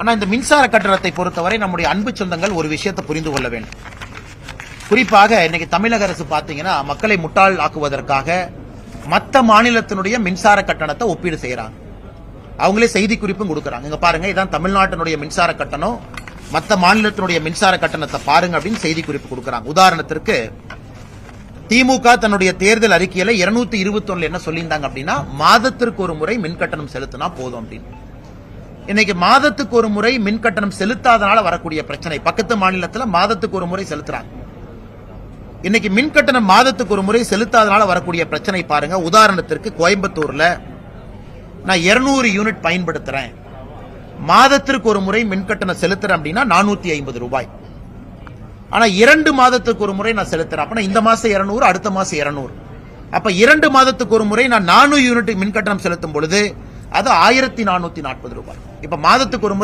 ஆனா இந்த மின்சார கட்டணத்தை பொறுத்தவரை நம்முடைய அன்பு சொந்தங்கள் ஒரு விஷயத்தை புரிந்து கொள்ள வேண்டும். குறிப்பாக இன்னைக்கு தமிழக அரசு பாத்தீங்கன்னா மக்களை முட்டாள் ஆக்குவதற்காக மற்ற மாநிலத்தினுடைய மின்சார கட்டணத்தை ஒப்பீடு செய்யறாங்க. அவங்களே செய்தி குறிப்பும் கொடுக்கறாங்க. இங்க பாருங்க, இதான் தமிழ்நாட்டினுடைய மின்சார கட்டணம், மற்ற மாநிலத்தினுடைய மின்சார கட்டணத்தை பாருங்க அப்படின்னு செய்தி குறிப்பு கொடுக்கறாங்க. உதாரணத்திற்கு திமுக தன்னுடைய தேர்தல் அறிக்கையில 221 என்ன சொல்லியிருந்தாங்க அப்படின்னா, மாதத்திற்கு ஒரு முறை மின் கட்டணம் செலுத்தினா போதும் அப்படின்னு. இன்னைக்கு மாதத்துக்கு ஒரு முறை மின் கட்டணம் செலுத்தாதனால வரக்கூடிய பிரச்சனை, பக்கத்து மாநிலத்தில் மாதத்துக்கு ஒரு முறை செலுத்துறாங்க. இன்னைக்கு மின் கட்டணம் மாதத்துக்கு ஒரு முறை செலுத்தாதனால வரக்கூடிய பிரச்சனை பாருங்க. உதாரணத்திற்கு கோயம்புத்தூர்ல நான் 200 யூனிட் பயன்படுத்துறேன், மாதத்திற்கு ஒரு முறை மின் கட்டணம் செலுத்துறேன் அப்படின்னா 450 ரூபாய். ஆனா 2 மாதத்துக்கு ஒரு முறை நான் செலுத்துறேன், அப்ப இந்த மாசம் 200, அடுத்த மாசம் 200. அப்ப 2 மாதத்துக்கு ஒரு முறை நான் 400 யூனிட் மின் கட்டணம் செலுத்தும் பொழுது அது 1440 ரூபாய். இப்ப மாதத்துக்கு ஒரு முறை